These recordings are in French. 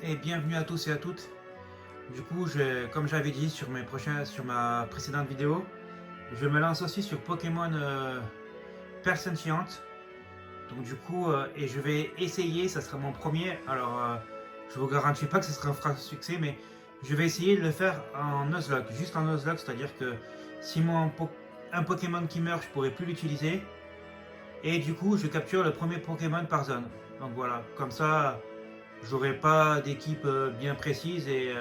et bienvenue à tous et à toutes. Du coup, comme j'avais dit sur sur ma précédente vidéo, je me lance aussi sur Pokémon Perle Scintillante. Donc du coup, et je vais essayer, ça sera mon premier. Alors, je vous garantis pas que ce sera un franc succès, mais je vais essayer de le faire en Nuzlocke, juste en Nuzlocke, c'est-à-dire que si un Pokémon qui meurt, je pourrai plus l'utiliser. Et du coup, je capture le premier Pokémon par zone. Donc voilà, comme ça, j'aurai pas d'équipe bien précise et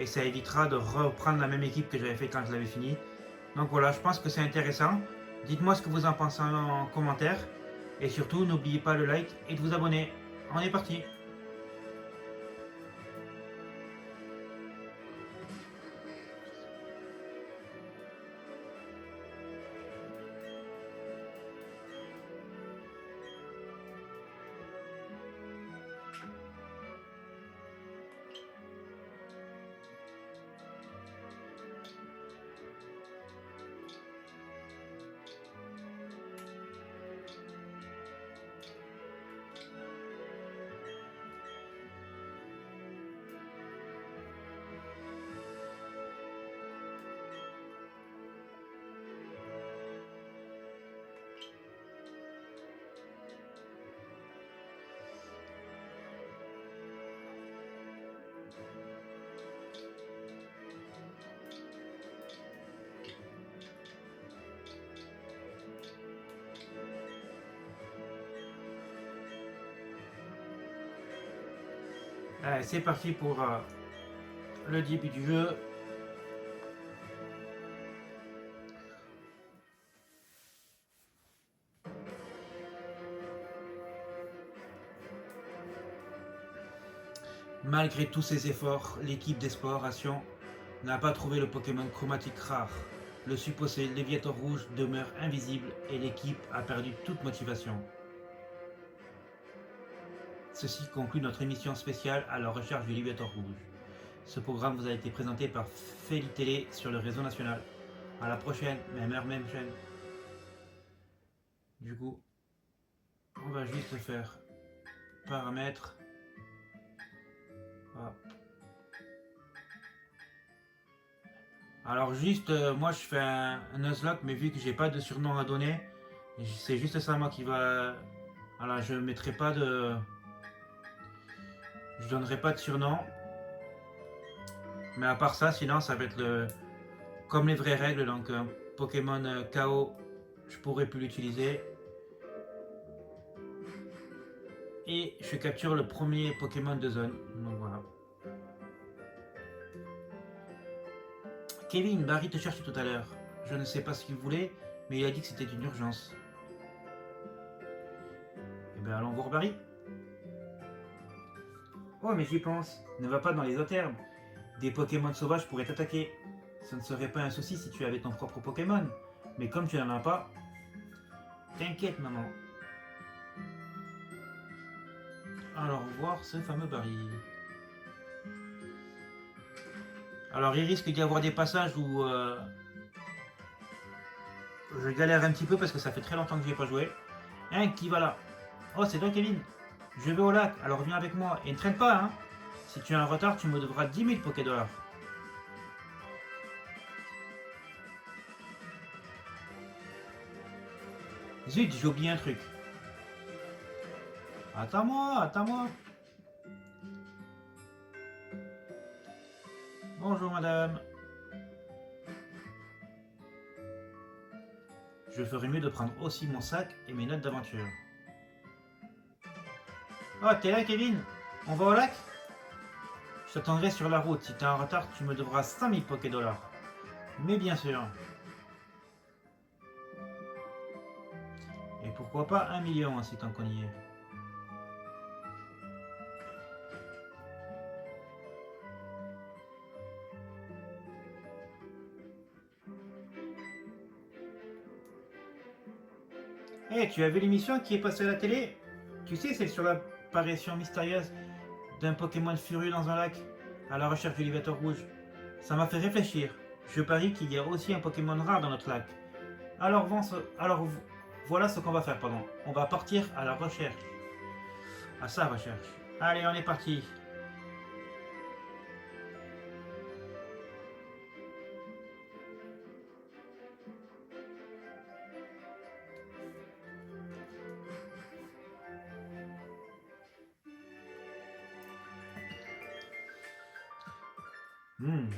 ça évitera de reprendre la même équipe que j'avais fait quand je l'avais fini. Donc voilà, je pense que c'est intéressant. Dites-moi ce que vous en pensez en commentaire. Et surtout, n'oubliez pas le like et de vous abonner. On est parti. Allez, c'est parti pour le début du jeu. Malgré tous ses efforts, l'équipe d'exploration n'a pas trouvé le Pokémon chromatique rare. Le supposé Léviator rouge demeure invisible et l'équipe a perdu toute motivation. Ceci conclut notre émission spéciale à la recherche du Léviator rouge. Ce programme vous a été présenté par Feli Télé sur le réseau national. A la prochaine, même heure, même chaîne. Du coup, on va juste faire paramètres. Voilà. Alors juste, moi je fais un Nuzlocke, mais vu que j'ai pas de surnom à donner, c'est juste ça moi qui va... Voilà, je mettrai pas de... Je donnerai pas de surnom. Mais à part ça, sinon ça va être comme les vraies règles, donc Pokémon KO, je pourrais plus l'utiliser. Et je capture le premier Pokémon de zone. Donc voilà. Kevin, Barry te cherchait tout à l'heure. Je ne sais pas ce qu'il voulait, mais il a dit que c'était une urgence. Eh bien allons voir Barry. Oh mais j'y pense. Ne va pas dans les autres herbes. Des Pokémon sauvages pourraient t'attaquer. Ce ne serait pas un souci si tu avais ton propre Pokémon. Mais comme tu n'en as pas, t'inquiète maman. Alors voir ce fameux Barry. Alors il risque d'y avoir des passages où je galère un petit peu parce que ça fait très longtemps que je n'y ai pas joué. Hein, qui va là? Oh c'est toi Kevin. Je vais au lac, alors viens avec moi. Et ne traîne pas hein. Si tu as un retard, tu me devras 10 000 Pokédollars. Zut, j'ai oublié un truc. Attends-moi, attends-moi. Bonjour madame. Je ferais mieux de prendre aussi mon sac et mes notes d'aventure. Oh, t'es là Kevin? On va au lac? Je t'attendrai sur la route. Si t'es en retard, tu me devras 5000 Pokédollars. Mais bien sûr. Et pourquoi pas 1 million si tant qu'on y est. Eh, tu as vu l'émission qui est passée à la télé? Tu sais, c'est sur l'apparition mystérieuse d'un Pokémon furieux dans un lac, à la recherche du Léviator rouge. Ça m'a fait réfléchir. Je parie qu'il y a aussi un Pokémon rare dans notre lac. Alors voilà ce qu'on va faire, pardon. On va partir à la recherche. À sa recherche. Allez, on est parti.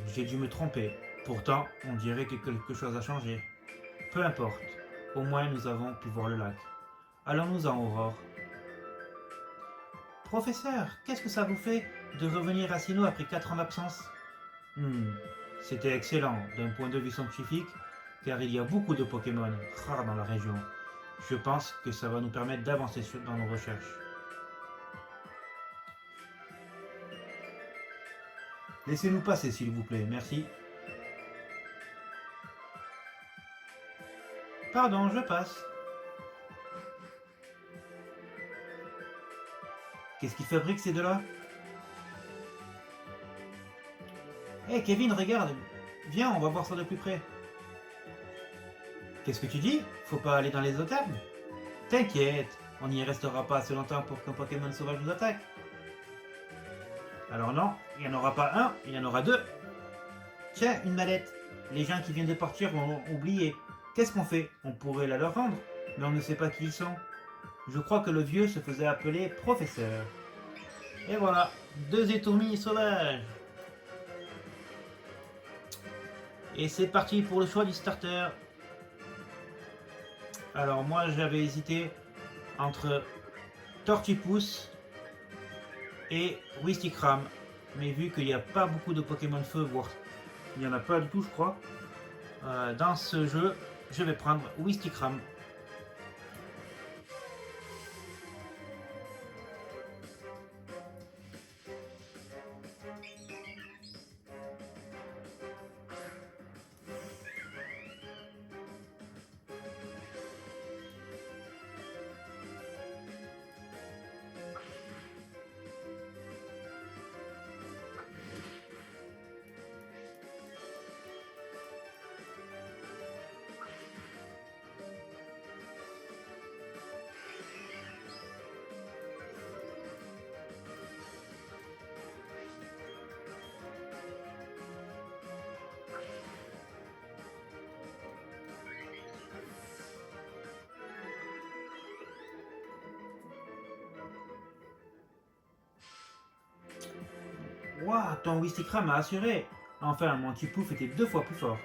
J'ai dû me tromper. Pourtant, on dirait que quelque chose a changé. Peu importe. Au moins, nous avons pu voir le lac. Allons-nous-en, Aurore. Professeur, qu'est-ce que ça vous fait de revenir à Sinnoh après 4 ans d'absence? Hmm, C'était excellent d'un point de vue scientifique, car il y a beaucoup de Pokémon rares dans la région. Je pense que ça va nous permettre d'avancer dans nos recherches. Laissez-nous passer, s'il vous plaît, merci. Pardon, je passe. Qu'est-ce qui fabrique ces deux-là? Hé, Kevin, regarde. Viens, on va voir ça de plus près. Qu'est-ce que tu dis? Faut pas aller dans les eaux termes? T'inquiète, on n'y restera pas assez longtemps pour qu'un Pokémon sauvage nous attaque. Alors non, il n'y en aura pas un, il y en aura deux. Tiens, une mallette. Les gens qui viennent de partir l'ont oublié. Qu'est-ce qu'on fait? On pourrait la leur rendre, mais on ne sait pas qui ils sont. Je crois que le vieux se faisait appeler professeur. Et voilà, deux étourmis sauvages. Et c'est parti pour le choix du starter. Alors moi j'avais hésité entre Tortipousse et Wistikram. Mais vu qu'il n'y a pas beaucoup de Pokémon feu, voire il n'y en a pas du tout je crois, dans ce jeu, je vais prendre Wistikram. Waouh, ton Wistikram m'a assuré. Enfin, mon Tipouf était 2 fois plus fort.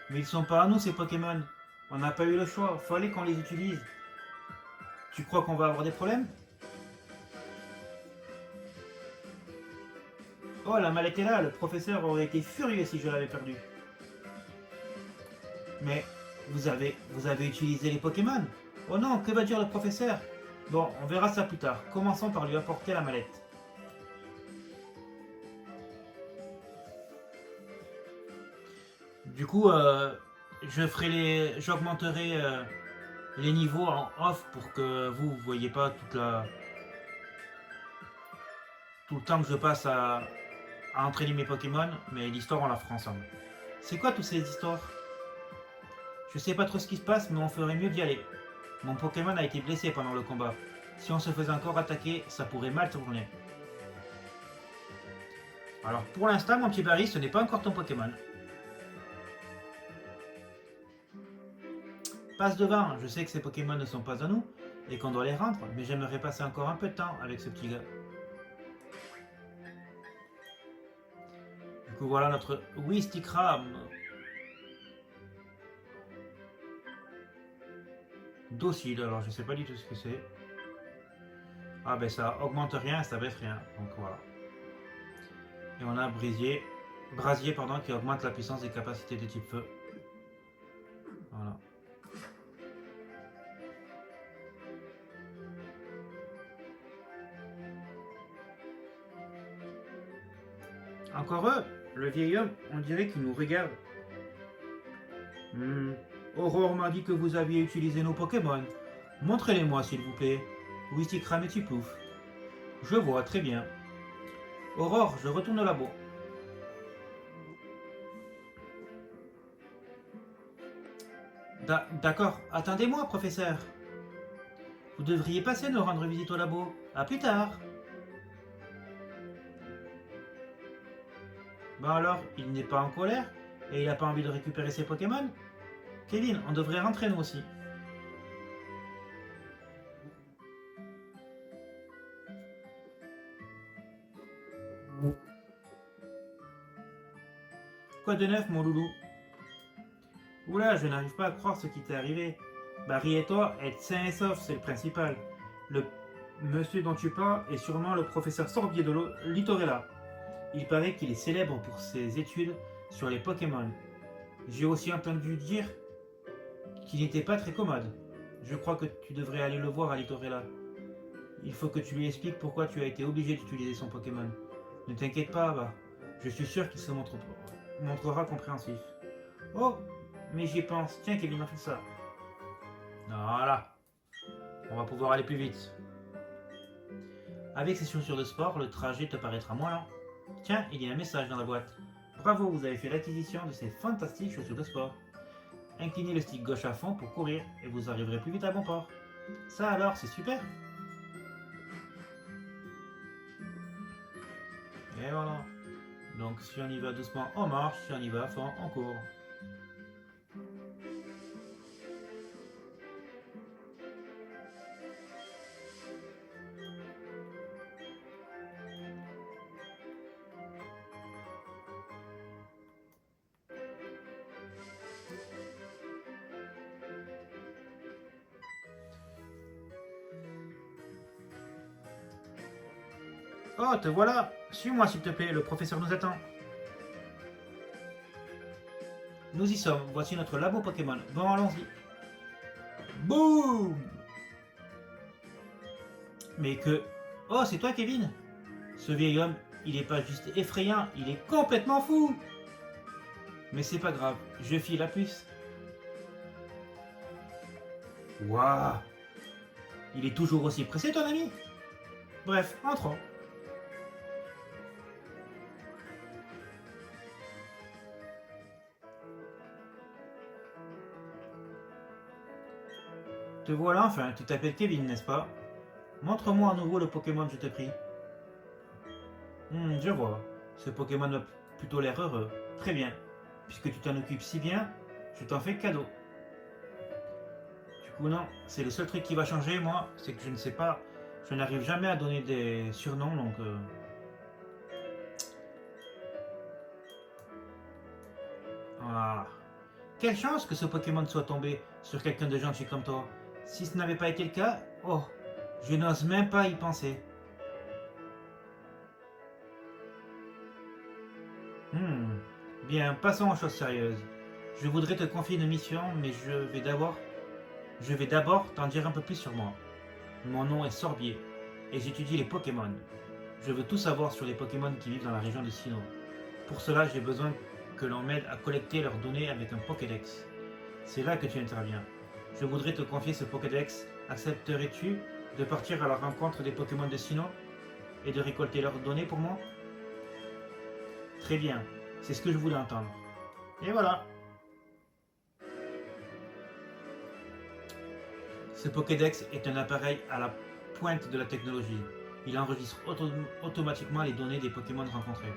Mais ils sont pas à nous ces Pokémon. On n'a pas eu le choix, fallait qu'on les utilise. Tu crois qu'on va avoir des problèmes? Oh, la mallette est là, le professeur aurait été furieux si je l'avais perdu. Mais vous avez utilisé les Pokémon? Oh non, que va dire le professeur? Bon, on verra ça plus tard. Commençons par lui apporter la mallette. Du coup, j'augmenterai les niveaux en off pour que vous voyez pas tout le temps que je passe à entraîner mes Pokémon, mais l'histoire on la fera ensemble. C'est quoi toutes ces histoires? Je sais pas trop ce qui se passe, mais on ferait mieux d'y aller. Mon Pokémon a été blessé pendant le combat. Si on se faisait encore attaquer, ça pourrait mal tourner. Alors pour l'instant, mon petit Barry, ce n'est pas encore ton Pokémon. Passe devant, je sais que ces Pokémon ne sont pas à nous et qu'on doit les rendre, mais j'aimerais passer encore un peu de temps avec ce petit gars. Du coup voilà notre Wistikram. Docile, alors je sais pas du tout ce que c'est. Ah ben ça augmente rien, ça baisse rien, donc voilà. Et on a Brasier pardon, qui augmente la puissance des capacités de type feu. Voilà. Encore eux, le vieil homme, on dirait qu'il nous regarde. Aurore m'a dit que vous aviez utilisé nos Pokémon. Montrez-les-moi s'il vous plaît. Wistikram et Tiplouf. Je vois, très bien. Aurore, je retourne au labo. D'accord, attendez-moi, professeur. Vous devriez passer nous rendre visite au labo. À plus tard. Bon alors, il n'est pas en colère et il n'a pas envie de récupérer ses Pokémon? Kevin, on devrait rentrer nous aussi. Quoi de neuf, mon loulou? Oula, je n'arrive pas à croire ce qui t'est arrivé. Barry et toi êtes sains et saufs, c'est le principal. Le monsieur dont tu parles est sûrement le professeur Sorbier de Litorella. Il paraît qu'il est célèbre pour ses études sur les Pokémon. J'ai aussi entendu dire qu'il n'était pas très commode. Je crois que tu devrais aller le voir à Litorella. Il faut que tu lui expliques pourquoi tu as été obligé d'utiliser son Pokémon. Ne t'inquiète pas, Ava. Je suis sûr qu'il se montrera compréhensif. Oh, mais j'y pense. Tiens, Kevin, on fait ça. Voilà. On va pouvoir aller plus vite. Avec ces chaussures de sport, le trajet te paraîtra moins lent. Tiens, il y a un message dans la boîte. Bravo, vous avez fait l'acquisition de ces fantastiques chaussures de sport. Inclinez le stick gauche à fond pour courir et vous arriverez plus vite à bon port. Ça alors, c'est super. Et voilà. Donc si on y va doucement, on marche. Si on y va à fond, on court. Oh, te voilà. Suis-moi s'il te plaît, le professeur nous attend. Nous y sommes, voici notre labo Pokémon. Bon, allons-y. Boum! Mais que... Oh, c'est toi, Kevin? Ce vieil homme, il est pas juste effrayant, il est complètement fou! Mais c'est pas grave, je file la puce. Waouh! Il est toujours aussi pressé, ton ami? Bref, entrons. Te voilà enfin, tu t'appelles Kevin, n'est-ce pas? Montre-moi à nouveau le Pokémon, je te prie. Je vois. Ce Pokémon a plutôt l'air heureux. Très bien. Puisque tu t'en occupes si bien, je t'en fais cadeau. Du coup, non. C'est le seul truc qui va changer, moi, c'est que je ne sais pas. Je n'arrive jamais à donner des surnoms, donc... Ah. Quelle chance que ce Pokémon soit tombé sur quelqu'un de gentil comme toi. Si ce n'avait pas été le cas, oh, je n'ose même pas y penser. Bien, passons aux choses sérieuses. Je voudrais te confier une mission, mais je vais d'abord t'en dire un peu plus sur moi. Mon nom est Sorbier, et j'étudie les Pokémon. Je veux tout savoir sur les Pokémon qui vivent dans la région de Sinnoh. Pour cela, j'ai besoin que l'on m'aide à collecter leurs données avec un Pokédex. C'est là que tu interviens. Je voudrais te confier ce Pokédex. Accepterais-tu de partir à la rencontre des Pokémon de Sinnoh et de récolter leurs données pour moi? Très bien, c'est ce que je voulais entendre. Et voilà. Ce Pokédex est un appareil à la pointe de la technologie. Il enregistre automatiquement les données des Pokémon rencontrés.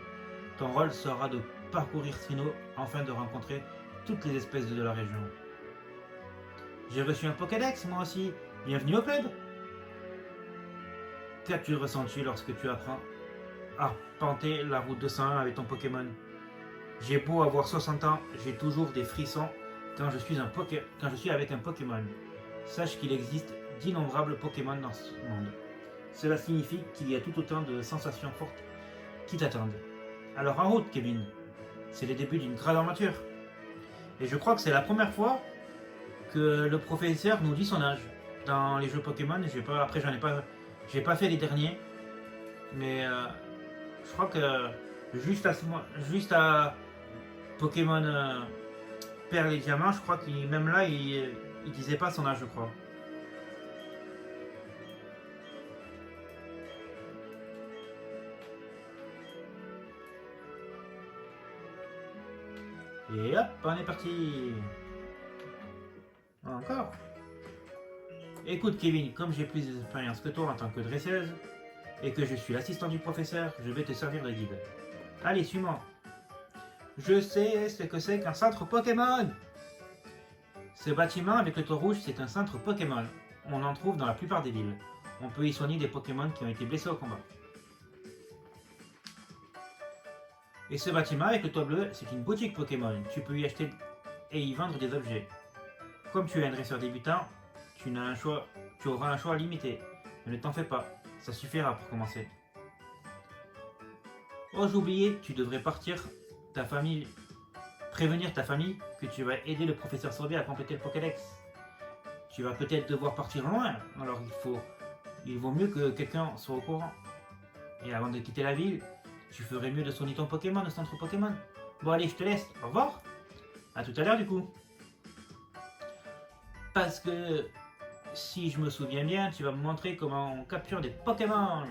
Ton rôle sera de parcourir Sinnoh afin de rencontrer toutes les espèces de la région. J'ai reçu un Pokédex, moi aussi. Bienvenue au club. Qu'as-tu ressenti lorsque tu apprends à arpenter la route 201 avec ton Pokémon? J'ai beau avoir 60 ans, j'ai toujours des frissons quand je suis avec un Pokémon. Sache qu'il existe d'innombrables Pokémon dans ce monde. Cela signifie qu'il y a tout autant de sensations fortes qui t'attendent. Alors en route, Kevin. C'est le début d'une grande aventure. Et je crois que c'est la première fois que le professeur nous dit son âge. Dans les jeux Pokémon, après j'ai pas fait les derniers. Mais je crois que juste à Pokémon Perle et Diamant, je crois qu'il même là, il disait pas son âge, je crois. Et hop, on est parti. Encore. Écoute Kevin, comme j'ai plus d'expérience que toi en tant que dresseuse, et que je suis l'assistant du professeur, je vais te servir de guide. Allez, suis-moi. Je sais ce que c'est qu'un centre Pokémon. Ce bâtiment avec le toit rouge, c'est un centre Pokémon. On en trouve dans la plupart des villes. On peut y soigner des Pokémon qui ont été blessés au combat. Et ce bâtiment avec le toit bleu, c'est une boutique Pokémon. Tu peux y acheter et y vendre des objets. Comme tu es un dresseur débutant, tu auras un choix limité. Mais ne t'en fais pas, ça suffira pour commencer. Oh, j'ai oublié, tu devrais prévenir ta famille que tu vas aider le professeur Sorbier à compléter le Pokédex. Tu vas peut-être devoir partir loin, alors il vaut mieux que quelqu'un soit au courant. Et avant de quitter la ville, tu ferais mieux de soigner ton Pokémon au centre Pokémon. Bon allez, je te laisse, au revoir. A tout à l'heure du coup. Parce que, si je me souviens bien, tu vas me montrer comment on capture des Pokémon.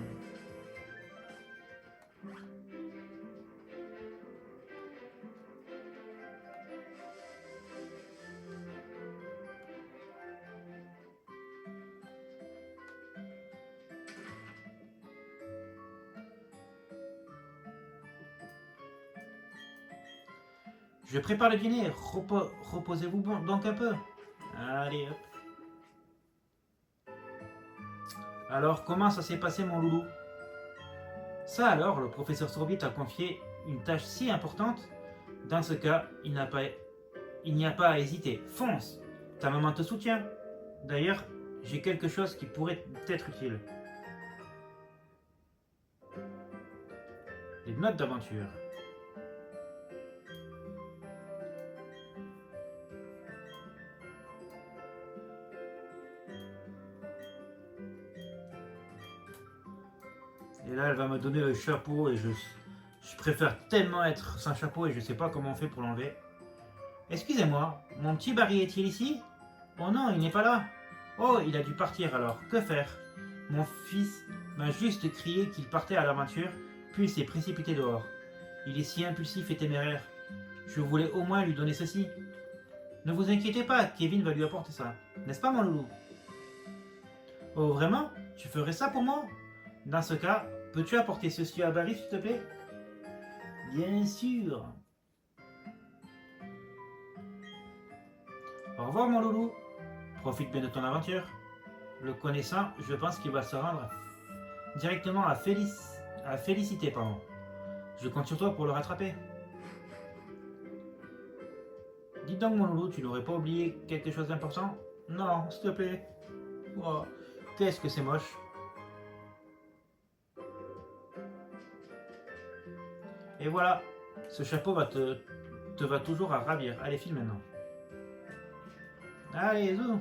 Je prépare le dîner, reposez-vous donc un peu. Allez hop. Alors, comment ça s'est passé mon loulou? Ça alors, le professeur Sorbier t'a confié une tâche si importante. Dans ce cas, il n'y a pas à hésiter. Fonce. Ta maman te soutient. D'ailleurs, j'ai quelque chose qui pourrait t'être utile. Des notes d'aventure. Et là, elle va me donner le chapeau et je préfère tellement être sans chapeau et je sais pas comment on fait pour l'enlever. Excusez-moi, mon petit Barry est-il ici? Oh non, il n'est pas là. Oh, il a dû partir alors. Que faire? Mon fils m'a juste crié qu'il partait à l'aventure, puis il s'est précipité dehors. Il est si impulsif et téméraire. Je voulais au moins lui donner ceci. Ne vous inquiétez pas, Kevin va lui apporter ça. N'est-ce pas, mon loulou? Oh, vraiment? Tu ferais ça pour moi? Dans ce cas, peux-tu apporter ceci à Barry, s'il te plaît? Bien sûr. Au revoir, mon loulou. Profite bien de ton aventure. Le connaissant, je pense qu'il va se rendre directement à Félicité. Pardon. Je compte sur toi pour le rattraper. Dis donc, mon loulou, tu n'aurais pas oublié quelque chose d'important? Non, s'il te plaît. Oh, qu'est-ce que c'est moche. Et voilà, ce chapeau te va toujours à ravir. Allez, file maintenant. Allez, zou.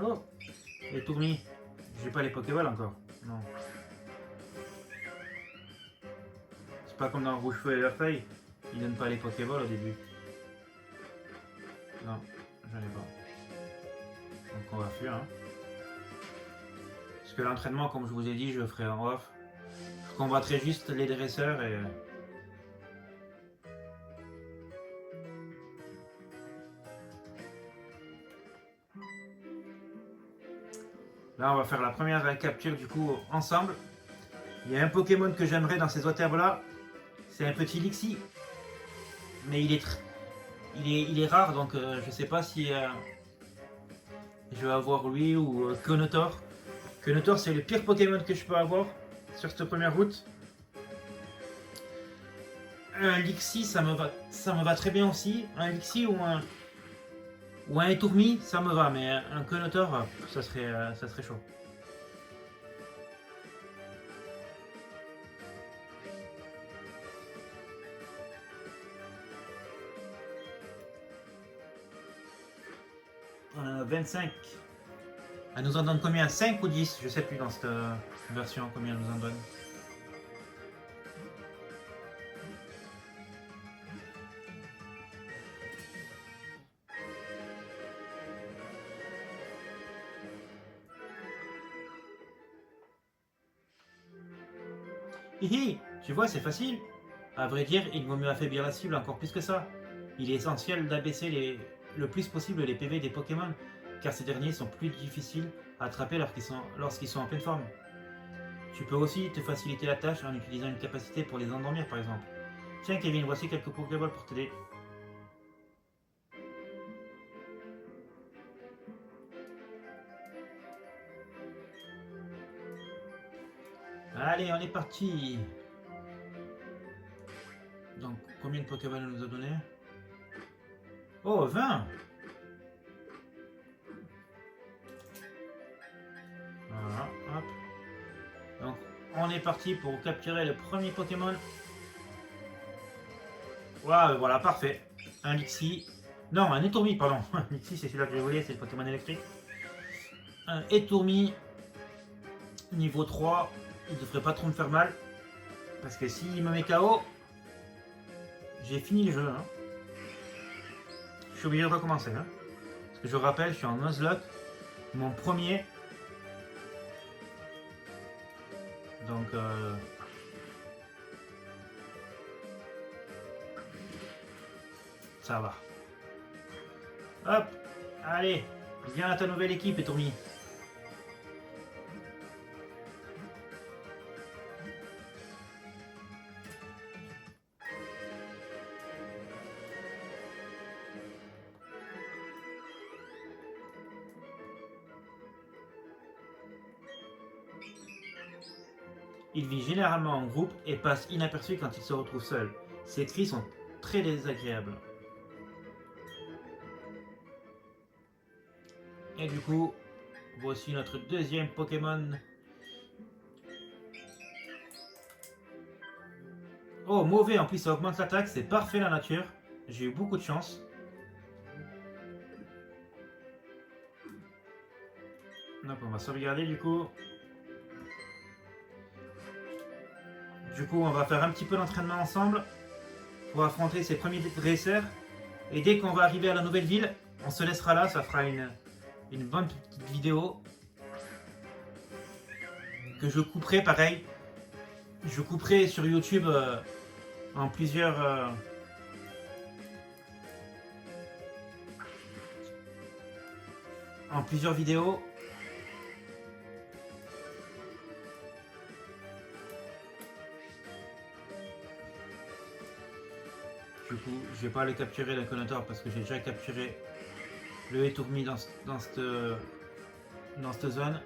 Oh, les tourmis. J'ai pas les Pokéballs encore. Non. C'est pas comme dans Rouge Feu et la Feuille. Ils donnent pas les Pokéballs au début. Non, j'en ai pas. Donc on va fuir. Hein. Parce que l'entraînement, comme je vous ai dit, je le ferai en off. Je combattrai juste les dresseurs et... Là, on va faire la première capture du coup ensemble. Il y a un Pokémon que j'aimerais dans ces water là. C'est un petit Lixie. Mais il est rare, donc je sais pas si je vais avoir lui ou Konotor. Konotor, c'est le pire Pokémon que je peux avoir sur cette première route. Un Lixie, ça me va très bien aussi. Un Lixie ou un Tourmi, ça me va, mais un Konotor, ça serait chaud. On en a 25. Elle nous en donne combien? 5 ou 10? Je sais plus dans cette version combien elle nous en donne. Hihi, tu vois, c'est facile. À vrai dire, il vaut mieux affaiblir la cible encore plus que ça. Il est essentiel d'abaisser le plus possible les PV des Pokémon, car ces derniers sont plus difficiles à attraper lorsqu'ils sont en pleine forme. Tu peux aussi te faciliter la tâche en utilisant une capacité pour les endormir par exemple. Tiens Kevin, voici quelques Pokéballs pour t'aider. Allez, on est parti. Donc, combien de Pokémon elle nous a donné? Oh, 20. Voilà, hop. Donc, on est parti pour capturer le premier Pokémon. Waouh, voilà, parfait. Un Lixie. Non, un Étourmi, pardon. Lixie, c'est celui-là que je voulais, c'est le Pokémon électrique. Un Étourmi. Niveau 3. Il devrait pas trop me faire mal. Parce que s'il me met KO, j'ai fini le jeu. Hein. Je suis obligé de recommencer. Hein. Parce que je rappelle, je suis en Nuzlocke. Mon premier. Donc, ça va. Hop, allez, viens à ta nouvelle équipe, Étourmi. Il vit généralement en groupe et passe inaperçu quand il se retrouve seul. Ses cris sont très désagréables. Et du coup, voici notre deuxième Pokémon. Oh, mauvais, en plus ça augmente l'attaque, c'est parfait la nature. J'ai eu beaucoup de chance. Donc on va sauvegarder du coup. Du coup, on va faire un petit peu d'entraînement ensemble pour affronter ces premiers dresseurs. Et dès qu'on va arriver à la nouvelle ville, on se laissera là, ça fera une bonne petite vidéo que je couperai pareil. Je couperai sur YouTube en plusieurs vidéos. Du coup, je vais pas les capturer l'Inconator parce que j'ai déjà capturé le Étourmi dans cette zone.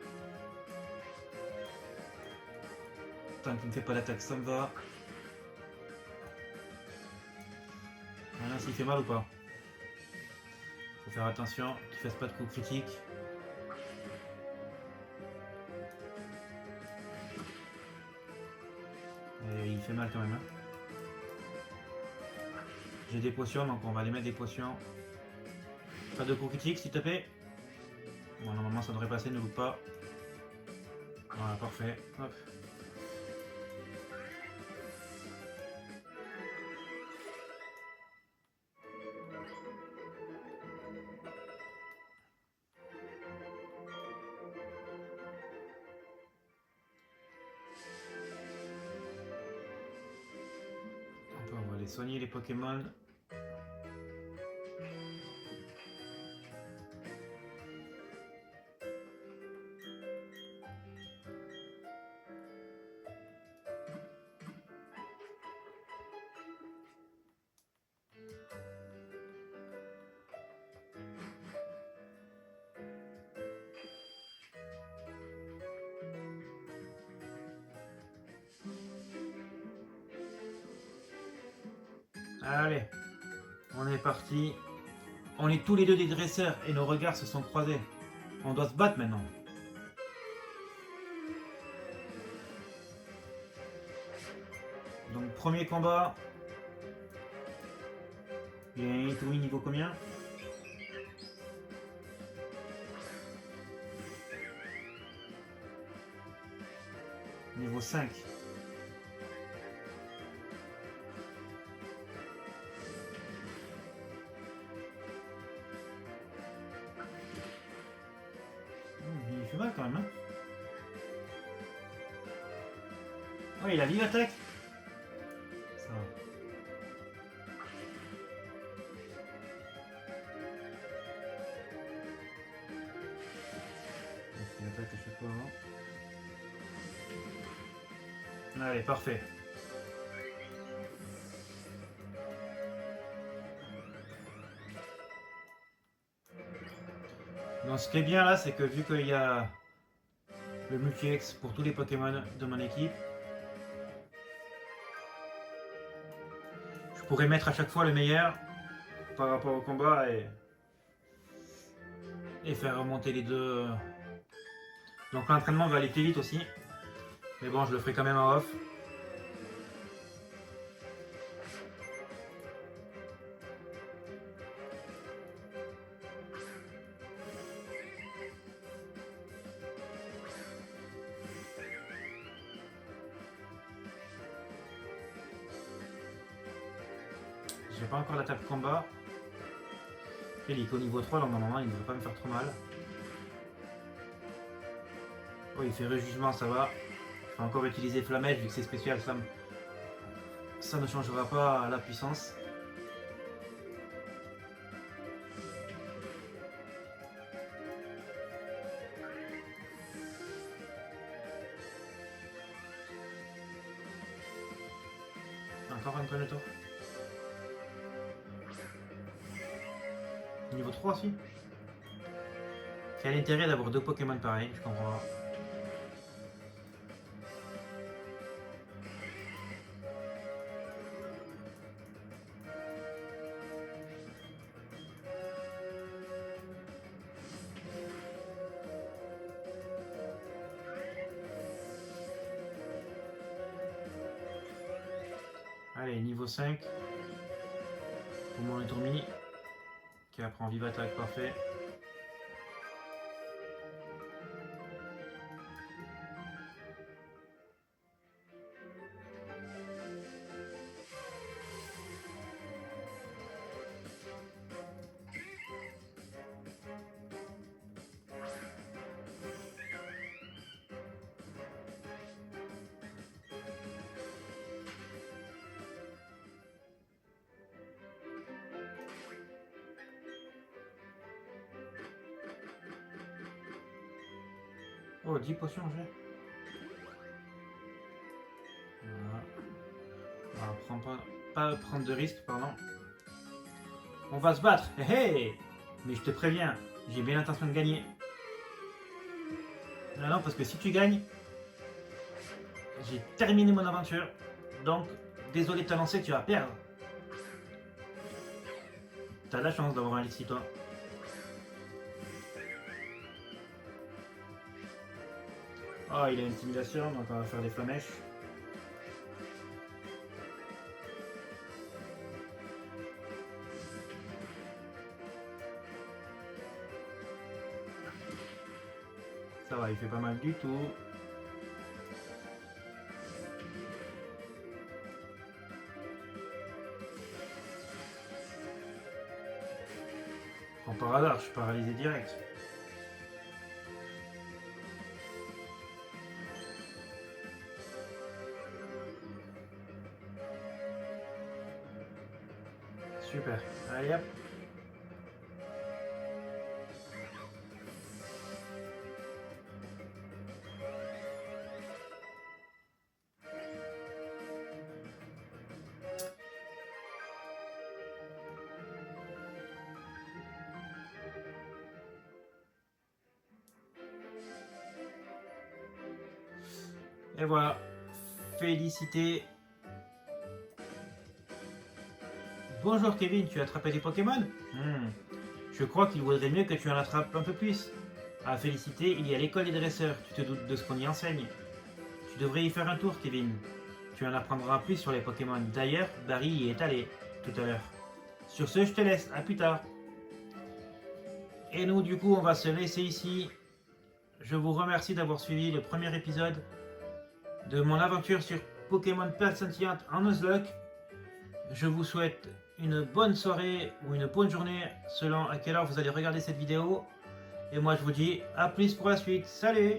Tant qu'il ne fait pas d'attaque, ça me va. Voilà, s'il fait mal ou pas. Faut faire attention qu'il fasse pas de coups critiques. Et il fait mal quand même. Hein. J'ai des potions, donc on va aller mettre des potions. Pas de coups critiques, s'il te plaît. Bon, normalement ça devrait passer, ne loupe pas. Voilà, parfait. Hop. On va aller soigner les Pokémon. Allez, on est parti. On est tous les deux des dresseurs et nos regards se sont croisés. On doit se battre maintenant. Donc premier combat. Il y a un Étourmi niveau combien? Niveau 5. Il fait mal quand même. Hein. Oh, il a vive attaque. Ça va. Il attaque à chaque fois. Allez, parfait. Donc ce qui est bien là, c'est que vu qu'il y a le multi-ex pour tous les Pokémon de mon équipe. Je pourrais mettre à chaque fois le meilleur par rapport au combat et faire remonter les deux. Donc l'entraînement va aller plus vite aussi. Mais bon, je le ferai quand même en off. J'ai pas encore l'attaque combat. Félique au niveau 3, normalement il ne va pas me faire trop mal. Oh, il fait rejugement, ça va. Je vais encore utiliser Flamèche vu que c'est spécial, ça ne changera pas la puissance. Encore un Cornetto. Niveau 3 aussi. Quel intérêt d'avoir deux Pokémon pareils, je comprends pas. Allez, niveau 5 pour mon Etourmi qui apprend Vive Attaque, parfait. Oh, 10 potions j'ai. Voilà. Pas prendre de risque, pardon. On va se battre. Hé hé. Mais je te préviens, j'ai bien l'intention de gagner. Non, parce que si tu gagnes, j'ai terminé mon aventure. Donc, désolé de t'annoncer que tu vas perdre. T'as de la chance d'avoir un Lixi, toi. Oh, il a une intimidation, donc on va faire des flamèches. Ça va, il fait pas mal du tout. Bon, par hasard, je suis paralysé direct. Super. Allez hop. Et voilà. Félicité. Bonjour Kevin, tu as attrapé des Pokémon? Je crois qu'il vaudrait mieux que tu en attrapes un peu plus. À Félicité, il y a l'école des dresseurs, tu te doutes de ce qu'on y enseigne. Tu devrais y faire un tour Kevin. Tu en apprendras plus sur les Pokémon. D'ailleurs, Barry y est allé tout à l'heure. Sur ce, je te laisse, à plus tard. Et nous, du coup, on va se laisser ici. Je vous remercie d'avoir suivi le premier épisode de mon aventure sur Pokémon Perle Scintillante en Nuzlocke. Je vous souhaite une bonne soirée ou une bonne journée selon à quelle heure vous allez regarder cette vidéo. Et moi je vous dis à plus pour la suite. Salut!